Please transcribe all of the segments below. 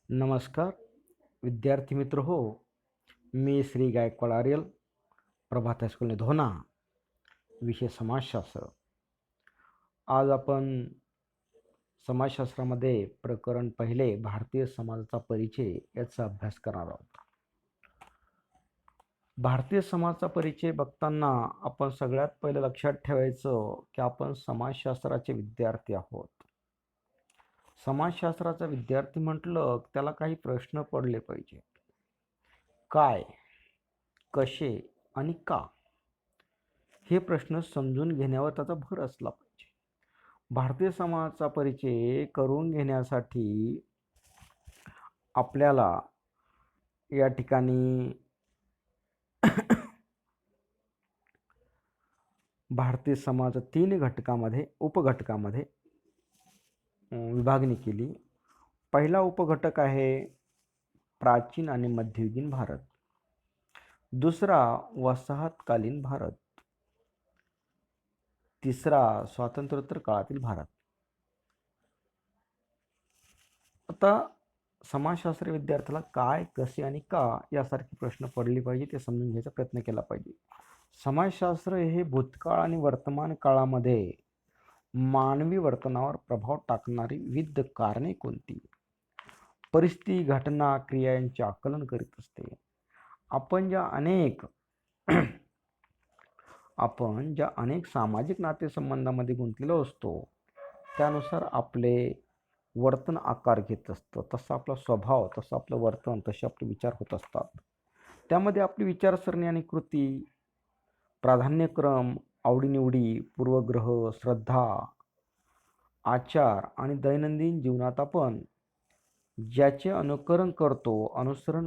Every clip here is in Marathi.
नमस्कार विद्यार्थी मित्र हो. मी श्री गायकवाड आर्यल, प्रभात हायस्कूल निधोना, विषय समाजशास्त्र. आज आपण समाजशास्त्रामध्ये प्रकरण पहिले भारतीय समाजाचा परिचय याचा अभ्यास करणार आहोत. भारतीय समाजाचा परिचय बघताना आपण सगळ्यात पहिलं लक्षात ठेवायचं की आपण समाजशास्त्राचे विद्यार्थी आहोत. समाजशास्त्राचा विद्यार्थी म्हटलं त्याला काही प्रश्न पडले पाहिजे. काय, कसे आणि का, हे प्रश्न समजून घेण्यावर त्याचा भर असला पाहिजे. भारतीय समाजाचा परिचय करून घेण्यासाठी आपल्याला या ठिकाणी भारतीय समाज 3 घटकामध्ये उपघटकामध्ये विभागणी केली. पहिला उपघटक आहे प्राचीन आणि मध्ययुगीन भारत. दुसरा वसाहतकालीन भारत. तिसरा स्वातंत्र्योत्तर काळातील भारत. आता समाजशास्त्र विद्यार्थ्याला काय, कसे आणि का यासारखे प्रश्न पडले पाहिजे ते समजून घ्यायचा प्रयत्न केला पाहिजे. समाजशास्त्र हे भूतकाळ आणि वर्तमान काळामध्ये मानवी वर्तनावर प्रभाव टाकणारी विविध कारणे कोणती, परिस्थिती, घटना, क्रिया यांचे आकलन करीत असते. आपण ज्या अनेक सामाजिक नातेसंबंधामध्ये गुंतलेलो असतो त्यानुसार आपले वर्तन आकार घेत असतं. तसा आपला स्वभाव, तसं आपलं वर्तन, तसे आपले विचार होत असतात. त्यामध्ये आपली विचारसरणी आणि कृती, प्राधान्यक्रम, आवडीनिवडी, पूर्वग्रह, श्रद्धा, आचार आणि दैनंदिन जीवनात आपण ज्याचे अनुसरण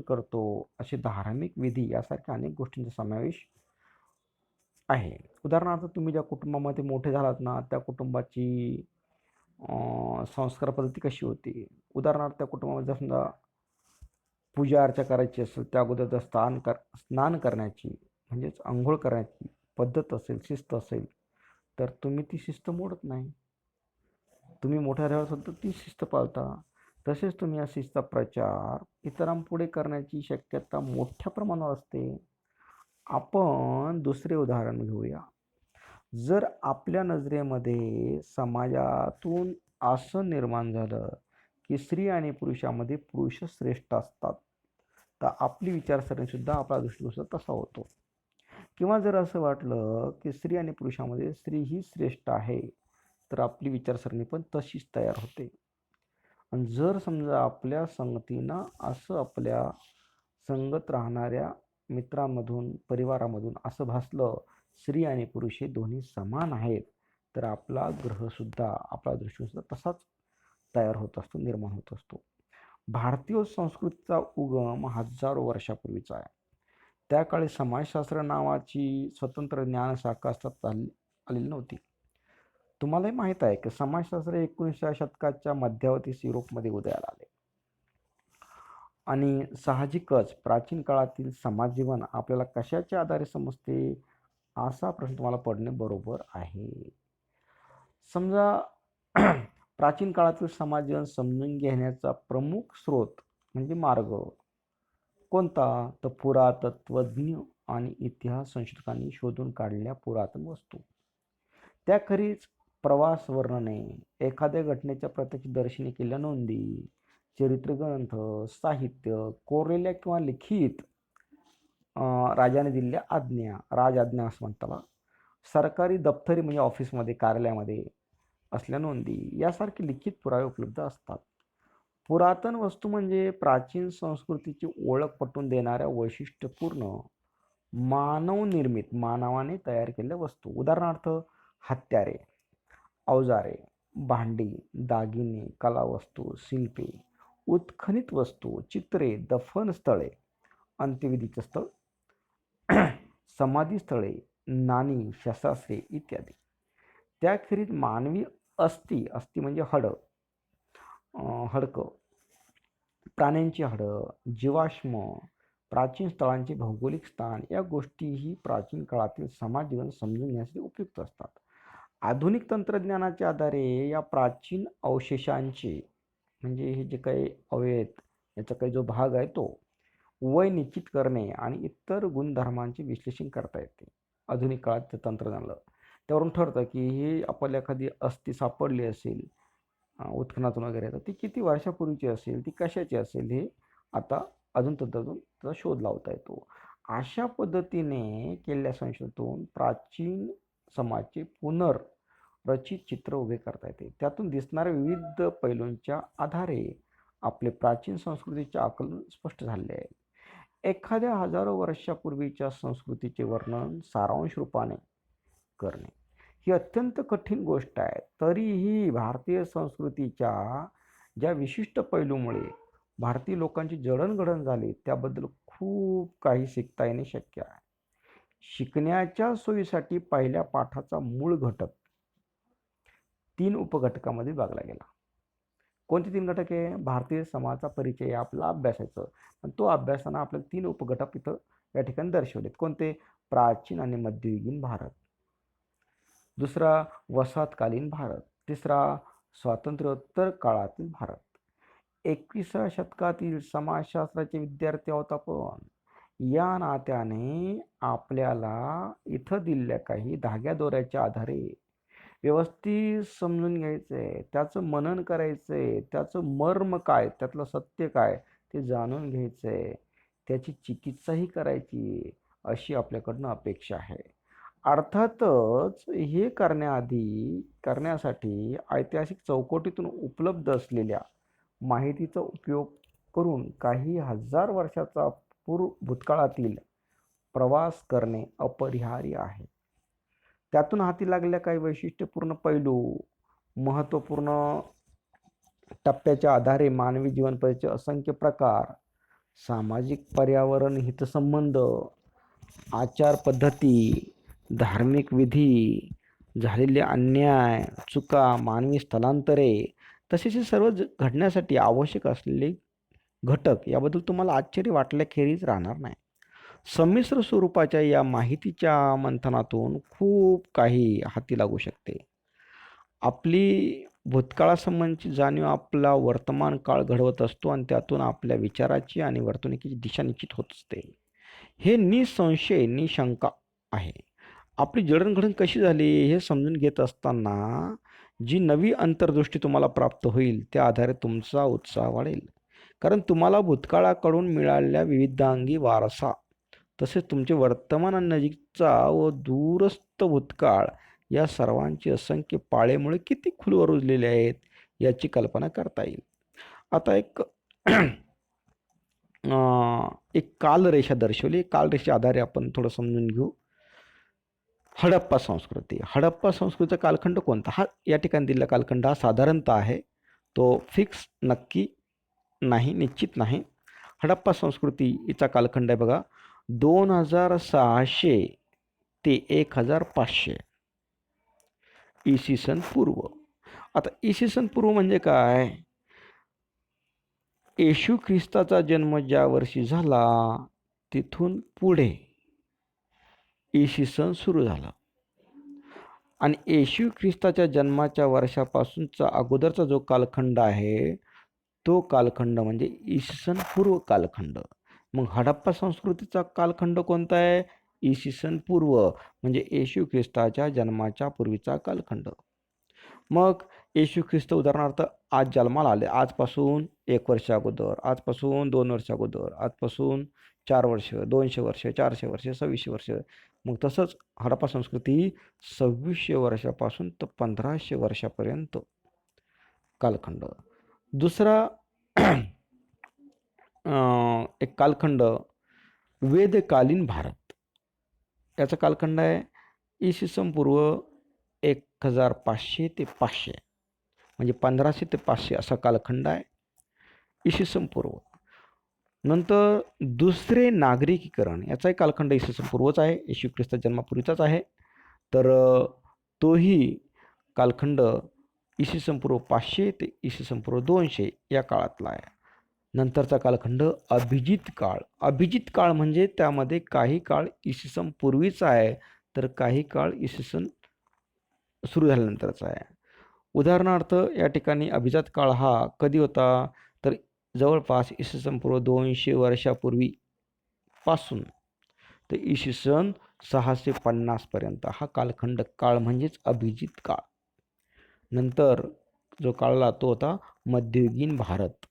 करतो असे धार्मिक विधी यासारख्या अनेक गोष्टींचा समावेश आहे. उदाहरणार्थ तुम्ही ज्या कुटुंबामध्ये मोठे झालात ना त्या कुटुंबाची संस्कार पद्धती कशी होती. उदाहरणार्थ त्या कुटुंबामध्ये जर समजा पूजा अर्चा करायची असेल त्या अगोदर जर स्नान करण्याची म्हणजेच आंघोळ करण्याची पद्धत असेल, शिस्त असेल, तर तुम्ही ती शिस्त मोडत नाही. तुम्ही मोठ्या झाल्यावर सुद्धा ती शिस्त पाळता. तसेच तुम्ही या शिस्तीचा प्रचार इतरांपुढे करण्याची शक्यता मोठ्या प्रमाणावर असते. आपण दुसरे उदाहरण घेऊया. जर आपल्या नजरेमध्ये समाजातून असं निर्माण झालं की स्त्री आणि पुरुषामध्ये पुरुष श्रेष्ठ असतात, तर आपली विचारसरणी सुद्धा, आपला दृष्टिकोन सुद्धा तसा होतो. किंवा जर असं वाटलं की स्त्री आणि पुरुषामध्ये स्त्री ही श्रेष्ठ आहे, तर आपली विचारसरणी पण तशीच तयार होते. आणि जर समजा आपल्या संगतीनं असं आपल्या संगत राहणाऱ्या मित्रांमधून, परिवारामधून असं भासलं स्त्री आणि पुरुष हे दोन्ही समान आहेत, तर आपला ग्रहसुद्धा, आपला दृष्टिकोनसुद्धा तसाच तयार होत असतो, निर्माण होत असतो. भारतीय संस्कृतीचा उगम हजारो वर्षापूर्वीचा आहे. त्या काळी समाजशास्त्र नावाची स्वतंत्र ज्ञानशाखा अस्तित्वात आलेली नव्हती. तुम्हालाही माहीत आहे की समाजशास्त्र 19व्या शतकाच्या मध्यावधीस युरोपमध्ये उदयाला आले. आणि साहजिकच प्राचीन काळातील समाजजीवन आपल्याला कशाच्या आधारे समजते, असा प्रश्न तुम्हाला पडणे बरोबर आहे. समजा प्राचीन काळातील समाजजीवन समजून घेण्याचा प्रमुख स्रोत म्हणजे मार्ग कोणता, तर पुरातत्वज्ञ आणि इतिहास संशोधकांनी शोधून काढलेल्या पुरातन वस्तू. त्याखेरीज प्रवास वर्णने, एखाद्या घटनेच्या प्रत्यक्षदर्शनी केलेल्या नोंदी, चरित्रग्रंथ, साहित्य, कोरलेल्या किंवा लिखित राजाने दिलेल्या आज्ञा, राजआज्ञा असं म्हणतात, सरकारी दप्तरी म्हणजे ऑफिसमध्ये, कार्यालयामध्ये असल्या नोंदी यासारखे लिखित पुरावे उपलब्ध असतात. पुरातन वस्तू म्हणजे प्राचीन संस्कृतीची ओळख पटवून देणाऱ्या वैशिष्ट्यपूर्ण मानवनिर्मित, मानवाने तयार केलेल्या वस्तू. उदाहरणार्थ हत्यारे, अवजारे, भांडी, दागिने, कलावस्तू, शिल्पे, उत्खनित वस्तू, चित्रे, दफन स्थळे, अंत्यविधीचे स्थळ, समाधीस्थळे, नाणी, शस्त्रास्त्रे इत्यादी. त्याखेरीज मानवी अस्थी म्हणजे हाडकं, प्राण्यांची हाडं, जीवाश्म, प्राचीन स्थळांचे भौगोलिक स्थान या गोष्टीही प्राचीन काळातील समाज जीवन समजून घेण्यासाठी उपयुक्त असतात. आधुनिक तंत्रज्ञानाच्या आधारे या प्राचीन अवशेषांचे म्हणजे हे जे काही अवयव आहेत याचा काही जो भाग आहे तो वय निश्चित करणे आणि इतर गुणधर्मांचे विश्लेषण करता येते. आधुनिक काळात ते तंत्रज्ञान आलं. त्यावरून ठरतं की ही आपल्याला एखादी अस्थी सापडली असेल उत्खनातून वगैरे, तर ती किती वर्षापूर्वीची असेल, ती कशाची असेल, हे आता अजून तंत्रज्ञान त्याचा शोध लावता येतो. अशा पद्धतीने केलेल्या संशोधनातून प्राचीन समाजचे पुनर्रचित चित्र उभे करता येते. त्यातून दिसणाऱ्या विविध पैलूंच्या आधारे आपले प्राचीन संस्कृतीचे आकलन स्पष्ट झाले आहे. एखाद्या हजारो वर्षापूर्वीच्या संस्कृतीचे वर्णन सारांश रूपाने करणे ही अत्यंत कठीण गोष्ट आहे. तरीही भारतीय संस्कृतीच्या ज्या विशिष्ट पैलूमुळे भारतीय लोकांची जडणघडण झाली त्याबद्दल खूप काही शिकता येणे शक्य आहे. शिकण्याच्या सोयीसाठी पहिल्या पाठाचा मूळ घटक 3 उपघटकामध्ये विभागला गेला. कोणते 3 घटक आहे? भारतीय समाजाचा परिचय आपला अभ्यासाचं, आणि तो अभ्यासानं आपल्याला 3 उपघटक इथं या ठिकाणी दर्शवलेत. कोणते? प्राचीन आणि मध्ययुगीन भारत, दुसरा वसाहतकालीन भारत, तिसरा स्वातंत्र्योत्तर काळातील भारत. 21व्या शतकातील समाजशास्त्राचे विद्यार्थी आहोत आपण. या नात्याने आपल्याला इथं दिलेल्या काही धाग्यादोऱ्याच्या आधारे व्यवस्थित समजून घ्यायचंय, त्याचं मनन करायचंय, त्याचं मर्म काय, त्यातलं सत्य काय ते जाणून घ्यायचंय, त्याची चिकित्साही करायची, अशी आपल्याकडनं अपेक्षा आहे. अर्थातच हे करण्यासाठी ऐतिहासिक चौकटीतून उपलब्ध असलेल्या माहितीचा उपयोग करून काही हजार वर्षाचा भूतकाळातील प्रवास करणे अपरिहार्य आहे. त्यातून हाती लागलेल्या काही वैशिष्ट्यपूर्ण पैलू, महत्त्वपूर्ण टप्प्याच्या आधारे मानवी जीवन पद्धतीचे असंख्य प्रकार, सामाजिक पर्यावरण हितसंबंध, आचार पद्धती, धार्मिक विधी, झालेले अन्याय, चुका, मानवी स्थलांतरे, तसेच हे सर्व घडण्यासाठी आवश्यक असलेले घटक याबद्दल तुम्हाला आश्चर्य वाटल्याखेरीज राहणार नाही. संमिश्र स्वरूपाच्या या माहितीच्या मंथनातून खूप काही हाती लागू शकते. आपली भूतकाळासंबंधीची जाणीव आपला वर्तमान काळ घडवत असतो आणि त्यातून आपल्या विचाराची आणि वर्तणुकीची दिशा निश्चित होत असते. हे निसंशय निशंका आहे. आपली जडणघडण कशी झाली हे समजून घेत असताना जी नवी अंतर्दृष्टी तुम्हाला प्राप्त होईल त्या आधारे तुमचा उत्साह वाढेल. कारण तुम्हाला भूतकाळाकडून मिळालेल्या विविधांगी वारसा, तसेच तुमचे वर्तमान आणि नजीकचा व दूरस्थ भूतकाळ या सर्वांची असंख्य पाळेमुळे किती खोलवर रुजलेले आहेत याची कल्पना करता येईल. आता एक कालरेषा दर्शवली. कालरेषेच्या आधारे आपण थोडं समजून घेऊ. हडप्पा संस्कृती. हडप्पा संस्कृतीचा कालखंड कोणता? हा या ठिकाणी दिलेला कालखंड हा साधारणतः आहे, तो फिक्स नक्की नाही, निश्चित नाही. हडप्पा संस्कृतीचा कालखंड आहे बघा 2600 ते 1500 इसवी सन पूर्व. आता इसवी सन पूर्व म्हणजे काय? येशू ख्रिस्ताचा जन्म ज्या वर्षी झाला तिथून पुढे इसवी सन सुरू झाला आणि येशू ख्रिस्ताच्या जन्माच्या वर्षापासूनचा अगोदरचा जो कालखंड आहे तो कालखंड म्हणजे इसवी सन पूर्व कालखंड. मग हडप्पा संस्कृतीचा कालखंड कोणता आहे? इसवी सन पूर्व म्हणजे येशू ख्रिस्ताच्या जन्माच्या पूर्वीचा कालखंड. मग येशू ख्रिस्त उदाहरणार्थ आज जन्माला आले, आजपासून 1 वर्ष अगोदर, आजपासून 2 वर्ष अगोदर, आजपासून 4 वर्ष, 200 वर्ष, 400 वर्ष, 2600 वर्ष. मग तसंच हडप्पा संस्कृती 2600 वर्षापासून तर 1500 वर्षापर्यंत कालखंड. दुसरा एक कालखंड वेदकालीन भारत. याचा कालखंड आहे इसवी सन पूर्व 1500 ते 500 म्हणजे 1500 ते 500 असा कालखंड आहे इसवी सन पूर्व. नंतर दुसरे नागरिकीकरण, याचाही कालखंड इसवी सन पूर्वच आहे, येशू ख्रिस्त जन्मापूर्वीचाच आहे. तर तोही कालखंड इसवी सन पूर्व 500 ते इसवी सन पूर्व 200 या काळातला आहे. नंतरचा कालखंड अभिजित काळ. अभिजित काळ म्हणजे त्यामध्ये काही काळ इसवी सन पूर्वीचा आहे तर काही काळ इसवी सन सुरू झाल्यानंतरचा आहे. उदाहरणार्थ या ठिकाणी अभिजात काळ हा कधी होता? तर जवळपास इसवी सन पूर्व 200 वर्षापूर्वी पासून तर इसवी सन 650 पर्यंत हा काळ म्हणजेच अभिजित काळ. नंतर जो काळला तो होता मध्ययुगीन भारत.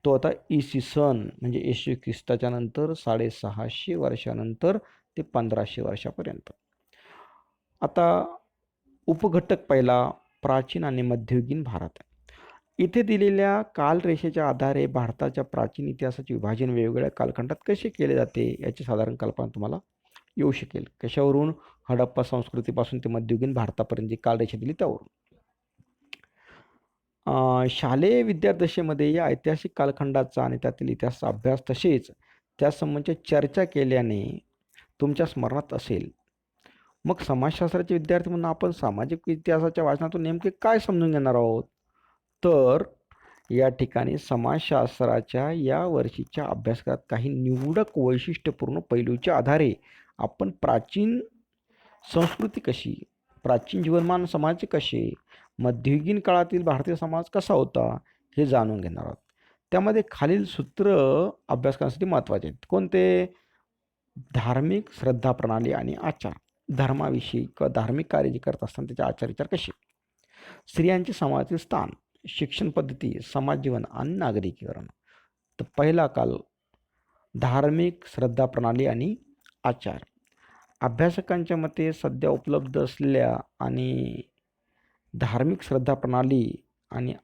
तो आता इसवी सन म्हणजे येशू ख्रिस्ताच्या नंतर 650 वर्षानंतर ते 1500 वर्षापर्यंत. आता उपघटक पहिला प्राचीन आणि मध्ययुगीन भारत. इथे दिलेल्या कालरेषेच्या आधारे भारताच्या प्राचीन इतिहासाचे विभाजन वेगवेगळ्या कालखंडात कसे केले जाते याची साधारण कल्पना तुम्हाला येऊ शकेल. कशावरून? हडप्पा संस्कृतीपासून ते मध्ययुगीन भारतापर्यंत जी कालरेषा दिली त्यावरून. शालेय विद्यादशेमध्ये या ऐतिहासिक कालखंडाचा आणि त्यातील इतिहासाचा अभ्यास तसेच त्यासंबंधीच्या चर्चा केल्याने तुमच्या स्मरणात असेल. मग समाजशास्त्राचे विद्यार्थी म्हणून आपण सामाजिक इतिहासाच्या वाचनातून नेमके काय समजून घेणार आहोत? तर या ठिकाणी समाजशास्त्राच्या या वर्षीच्या अभ्यासक्रमात काही निवडक वैशिष्ट्यपूर्ण पैलूच्या आधारे आपण प्राचीन संस्कृती कशी, प्राचीन जीवनमान समाज कसे, मध्ययुगीन काळातील भारतीय समाज कसा होता हे जाणून घेणार आहोत. त्यामध्ये खालील सूत्र अभ्यासक्रमासाठी महत्त्वाचे आहेत. कोणते? धार्मिक श्रद्धा प्रणाली आणि आचार. धर्माविषयी किंवा धार्मिक कार्य जे करत असताना त्याचे आचार विचार कसे, स्त्रियांचे समाजातील स्थान, शिक्षण पद्धती, समाज जीवन आणि नागरिकीकरण. तर पहिला काल धार्मिक श्रद्धा प्रणाली आणि आचार. अभ्यासकांच्या मते सध्या उपलब्ध असलेल्या आणि धार्मिक श्रद्धा प्रणाली आणि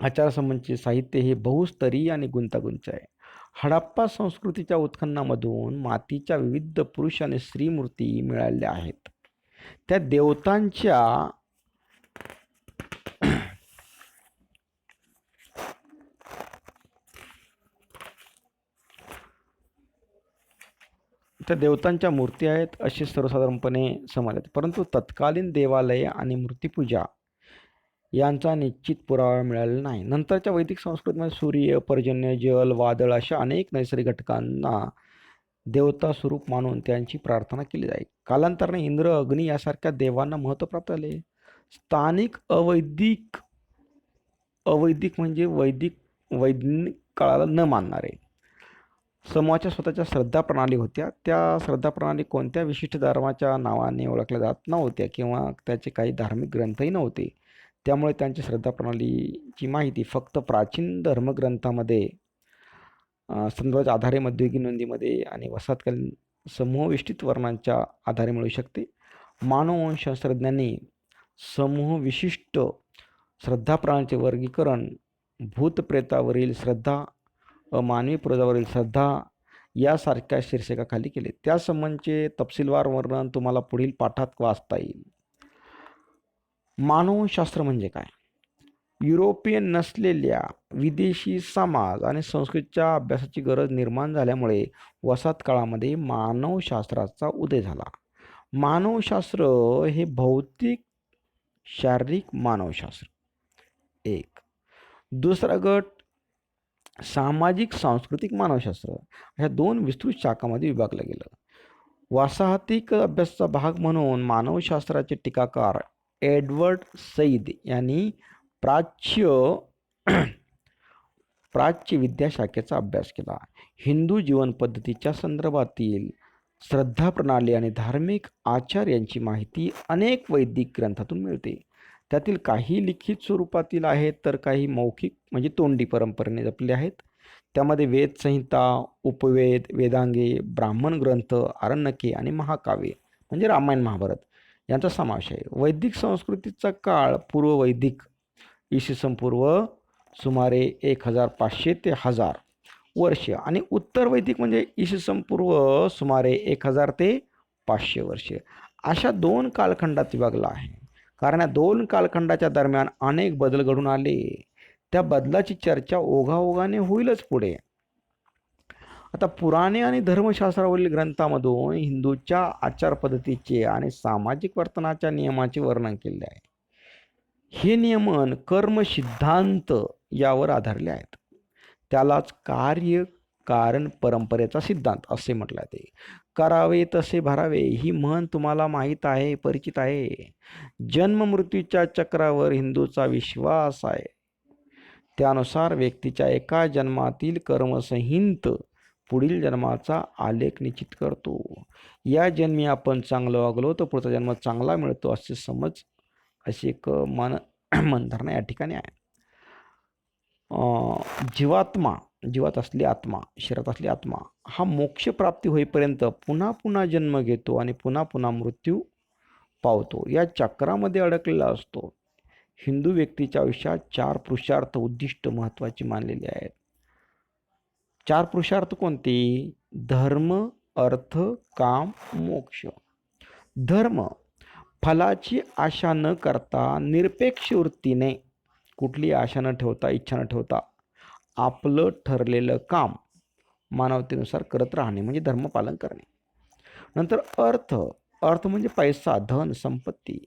आचारसंबंधीचे साहित्य हे बहुस्तरीय आणि गुंतागुंत आहे. हडप्पा संस्कृतीच्या उत्खननामधून मातीच्या विविध पुरुष आणि स्त्री मूर्ती मिळाल्या आहेत. त्या देवतांच्या मूर्ती आहेत असे सर्वसाधारणपणे समजतात. परंतु तत्कालीन देवालय आणि मूर्तिपूजा यांचा निश्चित पुरावा मिळालेला नाही. नंतरच्या वैदिक संस्कृतीमध्ये सूर्य, पर्जन्य, जल, वादळ अशा अनेक नैसर्गिक घटकांना देवता स्वरूप मानून त्यांची प्रार्थना केली जाईल. कालांतराने इंद्र, अग्नी यासारख्या देवांना महत्त्व प्राप्त झाले. स्थानिक अवैदिक म्हणजे वैज्ञानिक काळाला न मानणारे समूहाच्या स्वतःच्या श्रद्धा प्रणाली होत्या. त्या श्रद्धा प्रणाली कोणत्या विशिष्ट धर्माच्या नावाने ओळखल्या जात नव्हत्या किंवा त्याचे काही धार्मिक ग्रंथही नव्हते. त्यामुळे त्यांच्या श्रद्धा प्रणालीची माहिती फक्त प्राचीन धर्मग्रंथामध्ये, संदर्भाच्या आधारे, मध्ययुगीन नोंदीमध्ये आणि वसाहतकालीन समूहविष्टित वर्णांच्या आधारे मिळू शकते. मानववंशशास्त्रज्ञांनी समूहविशिष्ट श्रद्धा प्रणालीचे वर्गीकरण भूतप्रेतावरील श्रद्धा, अमानवी पूर्वजावरील श्रद्धा यासारख्या शीर्षकाखाली केले. त्यासंबंधीचे तपशीलवार वर्णन तुम्हाला पुढील पाठात वाचता येईल. मानवशास्त्र म्हणजे काय? युरोपियन नसलेल्या विदेशी समाज आणि संस्कृतीच्या अभ्यासाची गरज निर्माण झाल्यामुळे वसाहत काळामध्ये मानवशास्त्राचा उदय झाला. मानवशास्त्र हे भौतिक शारीरिक मानवशास्त्र एक. दुसरा गट सामाजिक सांस्कृतिक मानवशास्त्र. ह्या दोन विस्तृत शाखांमध्ये विभागलं गेलं. वसाहतिक अभ्यासाचा भाग म्हणून मानवशास्त्राचे टीकाकार एडवर्ड सईद यांनी प्राच्य विद्याशाखेचा अभ्यास केला. हिंदू जीवन पद्धतीच्या संदर्भातील श्रद्धा प्रणाली आणि धार्मिक आचार यांची माहिती अनेक वैदिक ग्रंथातून मिळते. त्यातील काही लिखित स्वरूपातील आहेत तर काही मौखिक म्हणजे तोंडी परंपरेने जपले आहेत. त्यामध्ये वेद संहिता, उपवेद, वेदांगे, ब्राह्मण ग्रंथ, आरण्यके आणि महाकाव्ये म्हणजे रामायण महाभारत यांचा समावेश आहे. वैदिक संस्कृतीचा काळ पूर्व वैदिक इसवी सन पूर्व सुमारे 1500 ते 1000 वर्ष आणि उत्तर वैदिक म्हणजे इसवी सन पूर्व सुमारे 1000 ते 500 वर्ष अशा दोन कालखंडात विभागला आहे. कारण या दोन कालखंडाच्या दरम्यान अनेक बदल घडून आले. त्या बदलाची चर्चा ओघाओघाने होईलच पुढे. आता पुराणे आणि धर्मशास्त्रावरील ग्रंथामधून हिंदूच्या आचार पद्धतीचे आणि सामाजिक वर्तनाच्या नियमाचे वर्णन केले आहे. हे नियमन कर्म सिद्धांत यावर आधारले आहेत. त्यालाच कार्य कारण परंपरेचा सिद्धांत असे म्हटलं ते. करावे तसे भरावे ही म्हण तुम्हाला माहीत आहे, परिचित आहे. जन्म मृत्यूच्या चक्रावर हिंदूचा विश्वास आहे. त्यानुसार व्यक्तीच्या एका जन्मातील कर्मसंहित पुढील जन्माचा आलेख निश्चित करतो. या जन्मी आपण चांगलं वागलो तर पुढचा जन्म चांगला मिळतो असे समज, अशी एक मनधरणा या ठिकाणी आहे. जीवात्मा, जीवात असली आत्मा, शरीरात असली आत्मा हा मोक्ष प्राप्ती होईपर्यंत पुन्हा पुन्हा जन्म घेतो आणि पुन्हा पुन्हा मृत्यू पावतो. या चक्रामध्ये अडकलेला असतो. हिंदू व्यक्तीच्या आयुष्यात 4 पुरुषार्थ उद्दिष्ट महत्त्वाची मानलेली आहेत. 4 पुरुषार्थ कोणते? धर्म, अर्थ, काम, मोक्ष. धर्म, फलाची आशा न करता निरपेक्ष वृत्तीने, कुठली आशा न ठेवता, इच्छा न ठेवता आपलं ठरलेलं काम मानवतेनुसार करत राहणे म्हणजे धर्मपालन करणे. नंतर अर्थ, अर्थ म्हणजे पैसा, धन, संपत्ती.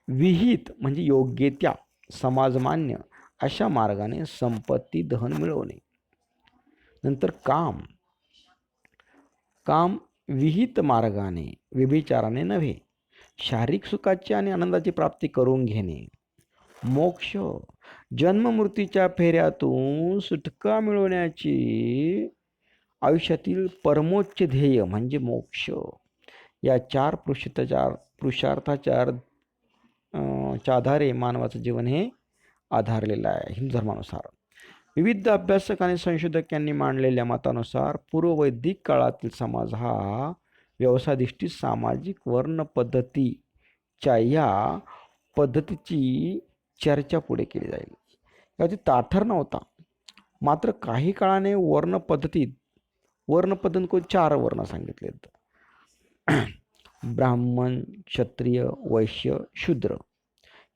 विहित म्हणजे योग्य त्या समाजमान्य अशा मार्गाने संपत्ती, धन मिळवणे. नंतर काम, काम विहित मार्गाने, व्यभिचाराने नव्हे, शारीरिक सुखाची आणि आनंदाची प्राप्ती करून घेणे. मोक्ष, जन्ममृत्यूच्या फेऱ्यातून सुटका मिळवण्याची आयुष्यातील परमोच्च ध्येय म्हणजे मोक्ष. या 4 पुरुषार्थाच्या आधारे मानवाचं जीवन हे आधारलेलं आहे हिंदू धर्मानुसार. विविध अभ्यासक आणि संशोधक यांनी मांडलेल्या मतानुसार पूर्ववैदिक काळातील समाज हा व्यवसायाधिष्ठित सामाजिक वर्ण पद्धतीच्या या पद्धतीची चर्चा पुढे केली जाईल. याची ताठर नव्हता. मात्र काही काळाने वर्णपद्धतीत 4 वर्ण सांगितलेत. ब्राह्मण, क्षत्रिय, वैश्य, शूद्र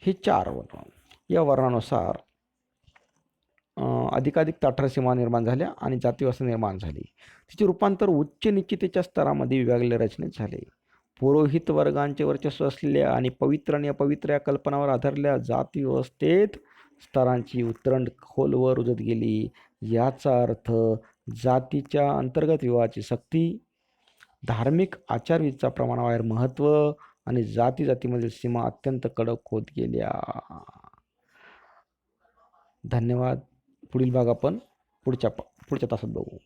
हे 4 वर्ण. या वर्णानुसार अधिकाधिक ताठर सीमा निर्माण झाल्या आणि जातीव्यवस्था निर्माण झाली. तिचे रूपांतर उच्च निश्चितेच्या स्तरामध्ये विभागलेल्या रचनेत झाले. पुरोहित वर्गांचे वर्चस्व असलेल्या आणि पवित्र आणि अपवित्र या कल्पनावर आधारलेल्या जातीव्यवस्थेत स्तरांची उतरंड खोलवर रुजत गेली. याचा अर्थ जातीच्या अंतर्गत विवाहाची सक्ती, धार्मिक आचारविधीचा प्रमाणाबाहेर महत्त्व आणि जातीमधील सीमा अत्यंत कडक होत गेल्या. धन्यवाद. पुढील भाग आपण पुढच्या तासात बघू.